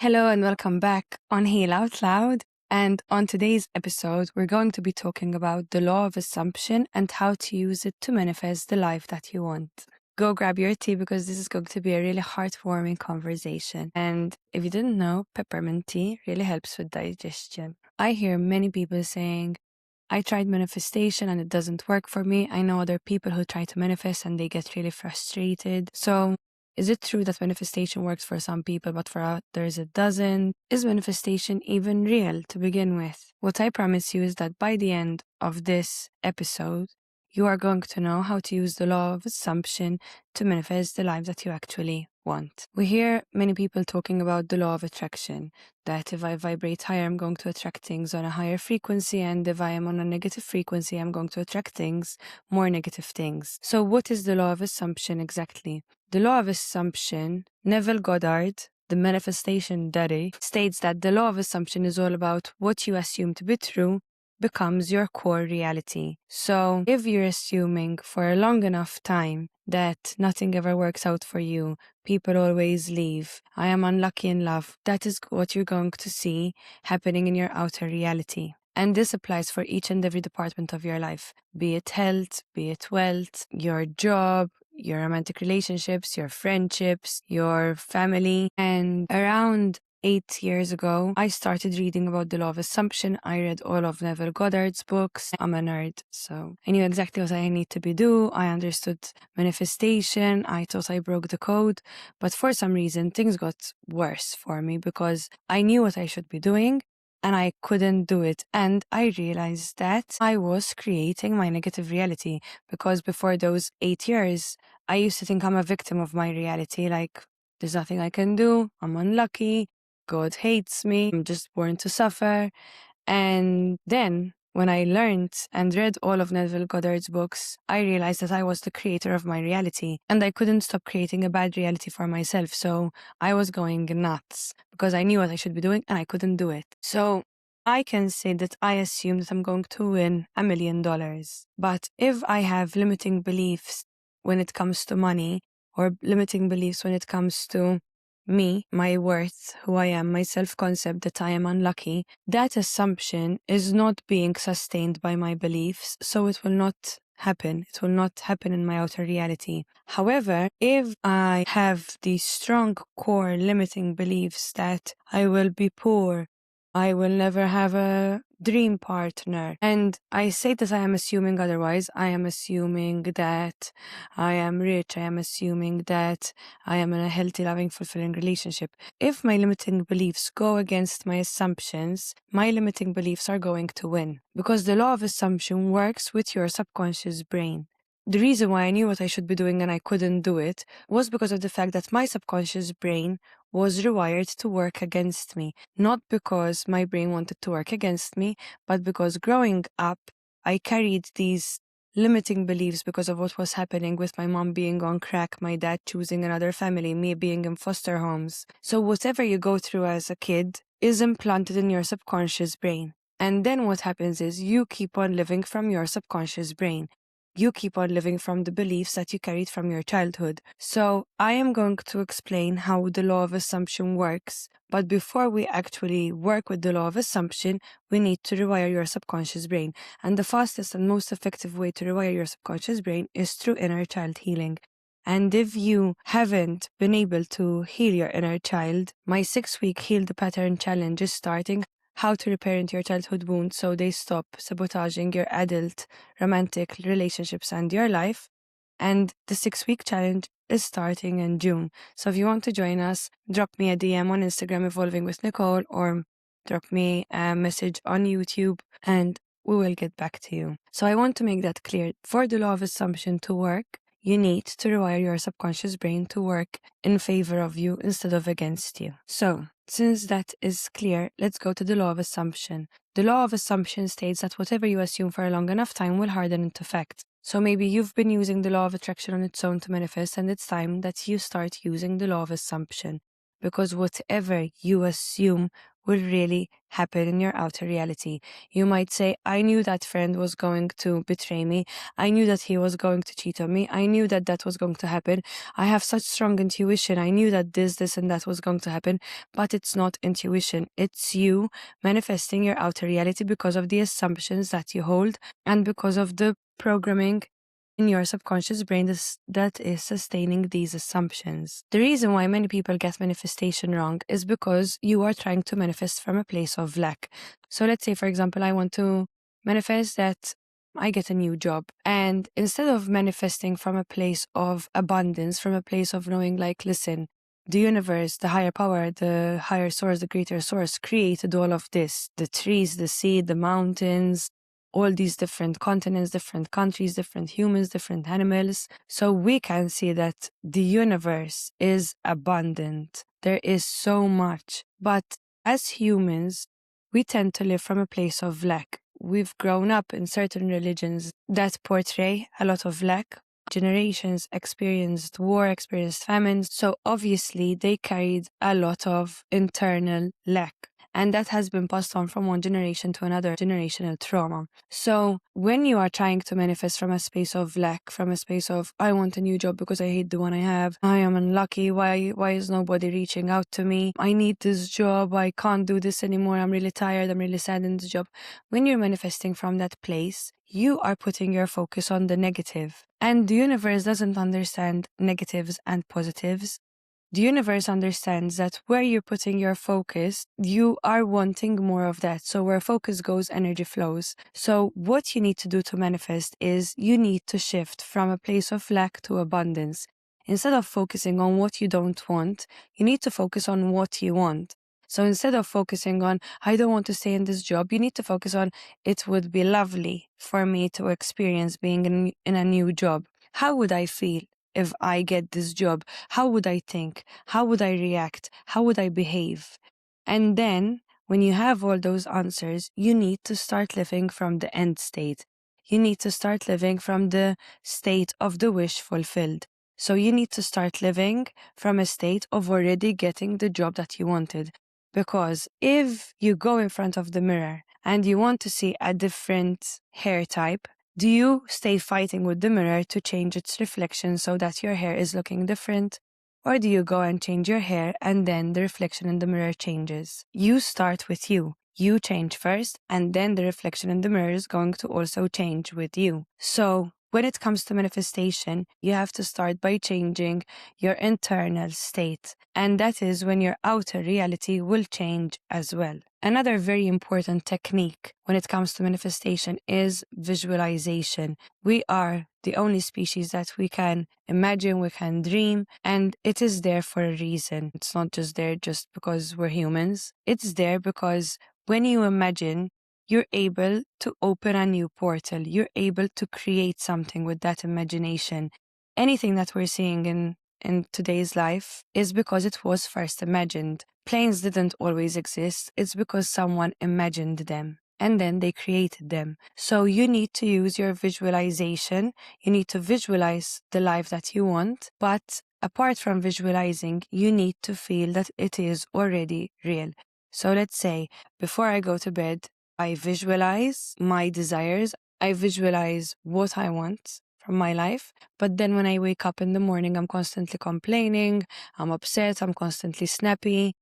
Hello and welcome back on Heal Out Loud. And on today's episode, we're going to be talking about the law of assumption and how to use it to manifest the life that you want. Go grab your tea because this is going to be a really heartwarming conversation. And if you didn't know, peppermint tea really helps with digestion. I hear many people saying, I tried manifestation and it doesn't work for me. I know other people who try to manifest and they get really frustrated. So is it true that manifestation works for some people, but for others it doesn't? Is manifestation even real to begin with? What I promise you is that by the end of this episode, you are going to know how to use the law of assumption to manifest the life that you actually want. We hear many people talking about the law of attraction, that if I vibrate higher, I'm going to attract things on a higher frequency, and if I am on a negative frequency, I'm going to attract things, more negative things. So what is the law of assumption exactly? The law of assumption, Neville Goddard, the manifestation daddy, states that the law of assumption is all about what you assume to be true becomes your core reality. So if you're assuming for a long enough time that nothing ever works out for you, people always leave, I am unlucky in love, that is what you're going to see happening in your outer reality. And this applies for each and every department of your life, be it health, be it wealth, your job, your romantic relationships, your friendships, your family. And around 8 years ago, I started reading about the law of assumption. I read all of Neville Goddard's books. I'm a nerd, so I knew exactly what I need to do. I understood manifestation. I thought I broke the code. But for some reason, things got worse for me because I knew what I should be doing and I couldn't do it. And I realized that I was creating my negative reality because before those 8 years, I used to think I'm a victim of my reality. Like, there's nothing I can do. I'm unlucky. God hates me. I'm just born to suffer. And then when I learned and read all of Neville Goddard's books, I realized that I was the creator of my reality and I couldn't stop creating a bad reality for myself. So I was going nuts because I knew what I should be doing and I couldn't do it. So I can say that I assume that I'm going to win $1 million. But if I have limiting beliefs when it comes to money or limiting beliefs when it comes to me, my worth, who I am, my self-concept that I am unlucky, that assumption is not being sustained by my beliefs, so it will not happen. It will not happen in my outer reality. However, if I have these strong core limiting beliefs that I will be poor, I will never have a dream partner. And I say that I am assuming otherwise. I am assuming that I am rich. I am assuming that I am in a healthy, loving, fulfilling relationship. If my limiting beliefs go against my assumptions, my limiting beliefs are going to win. Because the law of assumption works with your subconscious brain. The reason why I knew what I should be doing and I couldn't do it was because of the fact that my subconscious brain was rewired to work against me. Not because my brain wanted to work against me, but because growing up, I carried these limiting beliefs because of what was happening with my mom being on crack, my dad choosing another family, me being in foster homes. So whatever you go through as a kid is implanted in your subconscious brain. And then what happens is you keep on living from your subconscious brain. You keep on living from the beliefs that you carried from your childhood. So I am going to explain how the law of assumption works. But before we actually work with the law of assumption, we need to rewire your subconscious brain. And the fastest and most effective way to rewire your subconscious brain is through inner child healing. And if you haven't been able to heal your inner child, my 6-week Heal the Pattern Challenge is starting. How to reparent your childhood wounds so they stop sabotaging your adult romantic relationships and your life. And the 6-week challenge is starting in June. So if you want to join us, drop me a DM on Instagram, Evolving with Nicole, or drop me a message on YouTube and we will get back to you. So I want to make that clear. For the law of assumption to work, you need to rewire your subconscious brain to work in favor of you instead of against you. So, since that is clear, let's go to the law of assumption. The law of assumption states that whatever you assume for a long enough time will harden into fact. So maybe you've been using the law of attraction on its own to manifest, and it's time that you start using the law of assumption. Because whatever you assume will really happen in your outer reality. You might say, I knew that friend was going to betray me. I knew that he was going to cheat on me. I knew that that was going to happen. I have such strong intuition. I knew that this, and that was going to happen. But it's not intuition. It's you manifesting your outer reality because of the assumptions that you hold and because of the programming in your subconscious brain that is sustaining these assumptions. The reason why many people get manifestation wrong is because you are trying to manifest from a place of lack. So let's say, for example, I want to manifest that I get a new job. And instead of manifesting from a place of abundance, from a place of knowing, like, listen, the universe, the higher power, the higher source, the greater source created all of this, the trees, the sea, the mountains, all these different continents, different countries, different humans, different animals. So we can see that the universe is abundant. There is so much. But as humans, we tend to live from a place of lack. We've grown up in certain religions that portray a lot of lack. Generations experienced war, experienced famines. So obviously they carried a lot of internal lack. And that has been passed on from one generation to another, generational trauma. So when you are trying to manifest from a space of lack, from a space of, I want a new job because I hate the one I have, I am unlucky, why is nobody reaching out to me, I need this job, I can't do this anymore, I'm really tired, I'm really sad in this job. When you're manifesting from that place, you are putting your focus on the negative. And the universe doesn't understand negatives and positives. The universe understands that where you're putting your focus, you are wanting more of that. So where focus goes, energy flows. So what you need to do to manifest is you need to shift from a place of lack to abundance. Instead of focusing on what you don't want, you need to focus on what you want. So instead of focusing on, I don't want to stay in this job, you need to focus on, it would be lovely for me to experience being in a new job. How would I feel if I get this job? How would I think? How would I react? How would I behave? And then when you have all those answers, you need to start living from the end state. You need to start living from the state of the wish fulfilled. So you need to start living from a state of already getting the job that you wanted. Because if you go in front of the mirror and you want to see a different hair type, do you stay fighting with the mirror to change its reflection so that your hair is looking different? Or do you go and change your hair and then the reflection in the mirror changes? You start with you. You change first, and then the reflection in the mirror is going to also change with you. So when it comes to manifestation, you have to start by changing your internal state. And that is when your outer reality will change as well. Another very important technique when it comes to manifestation is visualization. We are the only species that we can imagine, we can dream, and it is there for a reason. It's not just there just because we're humans. It's there because when you imagine, you're able to open a new portal. You're able to create something with that imagination. Anything that we're seeing in today's life is because it was first imagined. Planes didn't always exist. It's because someone imagined them and then they created them. So you need to use your visualization. You need to visualize the life that you want. But apart from visualizing, you need to feel that it is already real. So let's say before I go to bed, I visualize my desires. I visualize what I want from my life. But then when I wake up in the morning, I'm constantly complaining. I'm upset. I'm constantly snappy.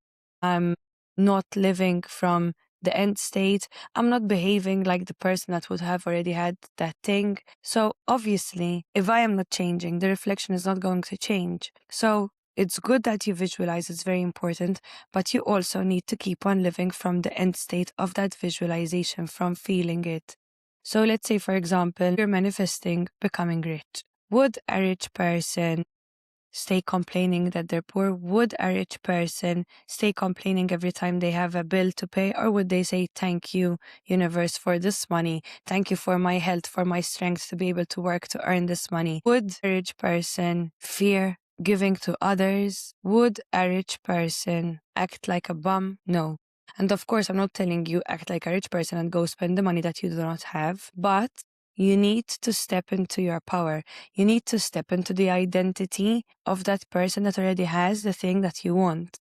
I'm not living from the end state. I'm not behaving like the person that would have already had that thing. So obviously, if I am not changing, the reflection is not going to change. So it's good that you visualize, it's very important, but you also need to keep on living from the end state of that visualization, from feeling it. So let's say, for example, you're manifesting becoming rich. Would a rich person stay complaining that they're poor? Would a rich person stay complaining every time they have a bill to pay? Or would they say, thank you, universe, for this money. Thank you for my health, for my strength to be able to work to earn this money. Would a rich person fear giving to others? Would a rich person act like a bum? No. And of course, I'm not telling you act like a rich person and go spend the money that you do not have, but you need to step into your power. You need to step into the identity of that person that already has the thing that you want.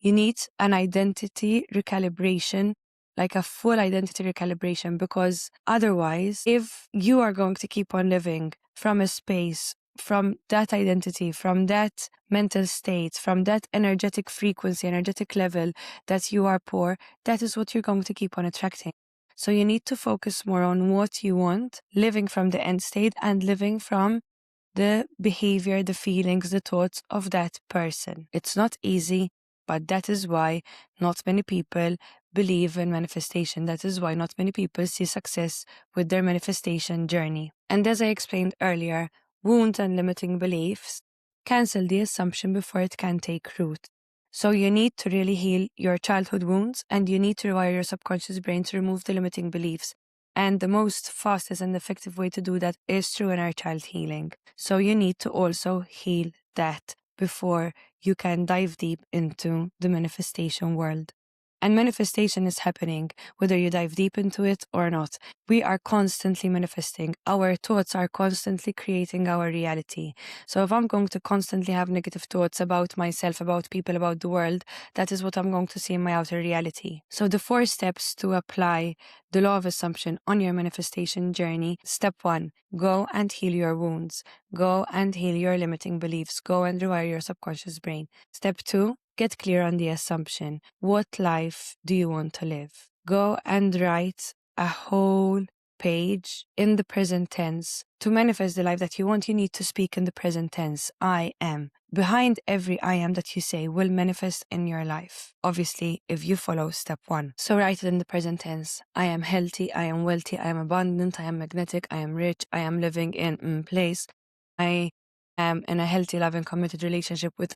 You need an identity recalibration, like a full identity recalibration, because otherwise, if you are going to keep on living from a space, from that identity, from that mental state, from that energetic frequency, energetic level that you are poor, that is what you're going to keep on attracting. So you need to focus more on what you want, living from the end state and living from the behavior, the feelings, the thoughts of that person. It's not easy, but that is why not many people believe in manifestation. That is why not many people see success with their manifestation journey. And as I explained earlier, wounds and limiting beliefs cancel the assumption before it can take root. So you need to really heal your childhood wounds, and you need to rewire your subconscious brain to remove the limiting beliefs. And the most fastest and effective way to do that is through inner child healing. So you need to also heal that before you can dive deep into the manifestation world. And manifestation is happening whether you dive deep into it or not. We are constantly manifesting. Our thoughts are constantly creating our reality. So if I'm going to constantly have negative thoughts about myself, about people, about the world, that is what I'm going to see in my outer reality. So the 4 steps to apply the law of assumption on your manifestation journey. Step 1, go and heal your wounds. Go and heal your limiting beliefs. Go and rewire your subconscious brain. Step 2, get clear on the assumption. What life do you want to live? Go and write a whole page in the present tense. To manifest the life that you want, you need to speak in the present tense. I am. Behind every I am that you say will manifest in your life. Obviously, if you follow step 1. So write it in the present tense. I am healthy, I am wealthy, I am abundant, I am magnetic, I am rich, I am living in place. I am in a healthy, loving, committed relationship with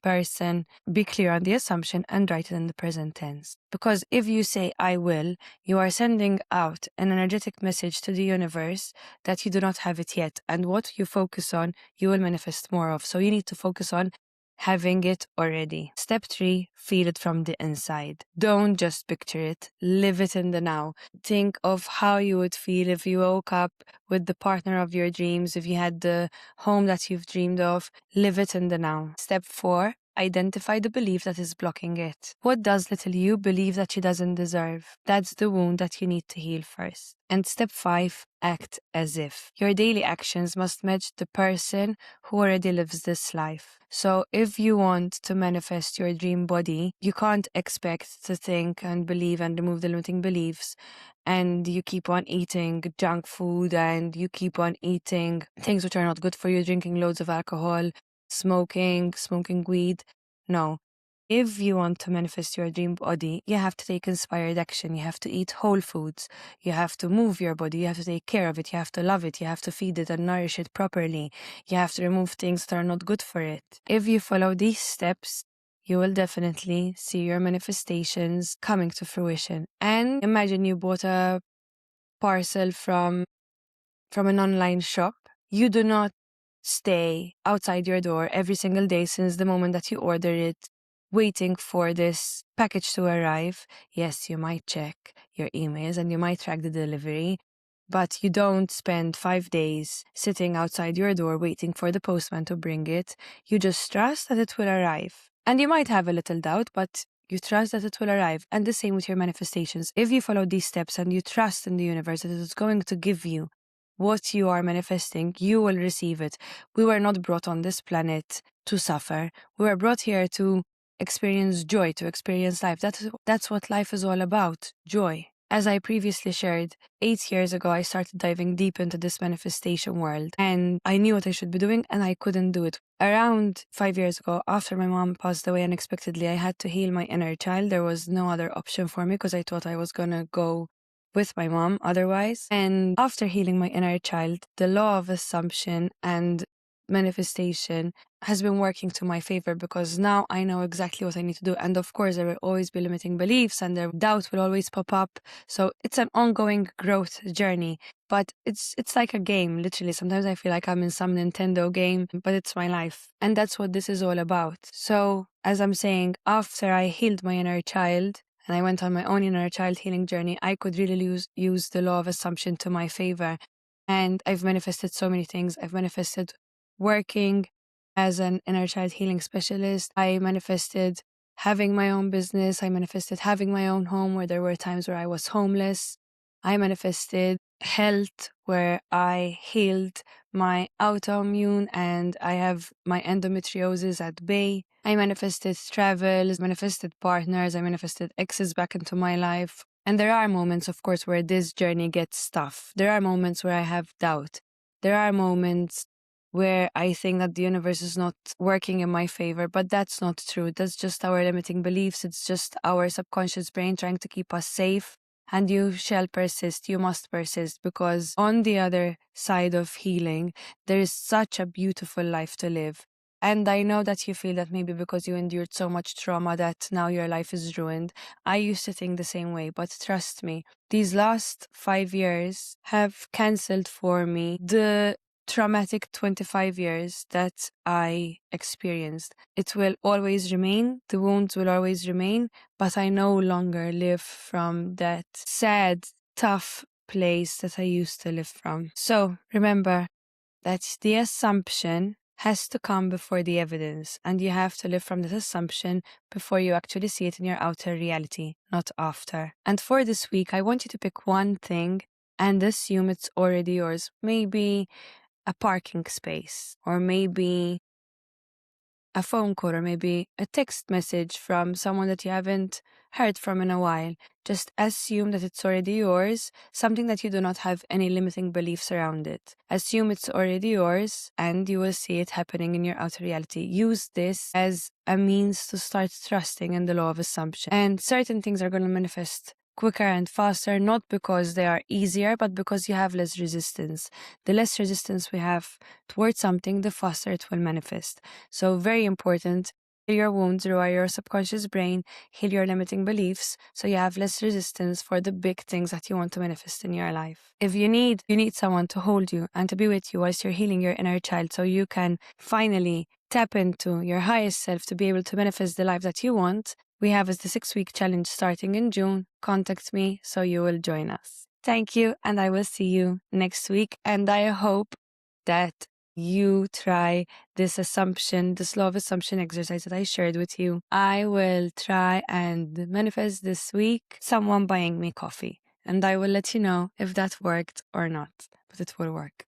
person. Be clear on the assumption and write it in the present tense. Because if you say I will, you are sending out an energetic message to the universe that you do not have it yet. And what you focus on, you will manifest more of. So you need to focus on having it already. Step 3, feel it from the inside. Don't just picture it, live it in the now. Think of how you would feel if you woke up with the partner of your dreams, if you had the home that you've dreamed of. Live it in the now. Step 4, identify the belief that is blocking it. What does little you believe that she doesn't deserve? That's the wound that you need to heal first. And step 5, act as if. Your daily actions must match the person who already lives this life. So if you want to manifest your dream body, you can't expect to think and believe and remove the limiting beliefs, and you keep on eating junk food and you keep on eating things which are not good for you, drinking loads of alcohol, smoking weed. No. If you want to manifest your dream body, you have to take inspired action. You have to eat whole foods. You have to move your body. You have to take care of it. You have to love it. You have to feed it and nourish it properly. You have to remove things that are not good for it. If you follow these steps, you will definitely see your manifestations coming to fruition. And imagine you bought a parcel from an online shop. You do not stay outside your door every single day since the moment that you order it, waiting for this package to arrive. Yes, you might check your emails and you might track the delivery, but you don't spend 5 days sitting outside your door waiting for the postman to bring it. You just trust that it will arrive. And you might have a little doubt, but you trust that it will arrive. And the same with your manifestations. If you follow these steps and you trust in the universe that it is going to give you what you are manifesting, you will receive it. We were not brought on this planet to suffer. We were brought here to experience joy, to experience life. That's what life is all about, joy. As I previously shared, 8 years ago, I started diving deep into this manifestation world, and I knew what I should be doing and I couldn't do it. Around 5 years ago, after my mom passed away unexpectedly, I had to heal my inner child. There was no other option for me because I thought I was gonna go with my mom otherwise. And after healing my inner child, the law of assumption and manifestation has been working to my favor because now I know exactly what I need to do. And of course, there will always be limiting beliefs and their doubt will always pop up. So it's an ongoing growth journey, but it's like a game, literally. Sometimes I feel like I'm in some Nintendo game, but it's my life. And that's what this is all about. So as I'm saying, after I healed my inner child, and I went on my own inner child healing journey, I could really use the law of assumption to my favor. And I've manifested so many things. I've manifested working as an inner child healing specialist. I manifested having my own business. I manifested having my own home where there were times where I was homeless. I manifested health where I healed my autoimmune and I have my endometriosis at bay. I manifested travels, manifested partners, I manifested exes back into my life. And there are moments, of course, where this journey gets tough. There are moments where I have doubt. There are moments where I think that the universe is not working in my favor, but that's not true. That's just our limiting beliefs. It's just our subconscious brain trying to keep us safe. And you shall persist, you must persist, because on the other side of healing, there is such a beautiful life to live. And I know that you feel that maybe because you endured so much trauma that now your life is ruined. I used to think the same way, but trust me, these last 5 years have cancelled for me the traumatic 25 years that I experienced. It will always remain, the wounds will always remain, but I no longer live from that sad, tough place that I used to live from. So remember that the assumption has to come before the evidence, and you have to live from that assumption before you actually see it in your outer reality, not after. And for this week, I want you to pick one thing and assume it's already yours. Maybe a parking space, or maybe a phone call, or maybe a text message from someone that you haven't heard from in a while. Just assume that it's already yours, something that you do not have any limiting beliefs around it. Assume it's already yours, and you will see it happening in your outer reality. Use this as a means to start trusting in the law of assumption. And certain things are going to manifest quicker and faster, not because they are easier, but because you have less resistance. The less resistance we have towards something, the faster it will manifest. So very important, heal your wounds, rewire your subconscious brain, heal your limiting beliefs, so you have less resistance for the big things that you want to manifest in your life. If you need someone to hold you and to be with you whilst you're healing your inner child, so you can finally tap into your highest self to be able to manifest the life that you want, we have the 6-week challenge starting in June. Contact me so you will join us. Thank you, and I will see you next week. And I hope that you try this law of assumption exercise that I shared with you. I will try and manifest this week someone buying me coffee, and I will let you know if that worked or not, but it will work.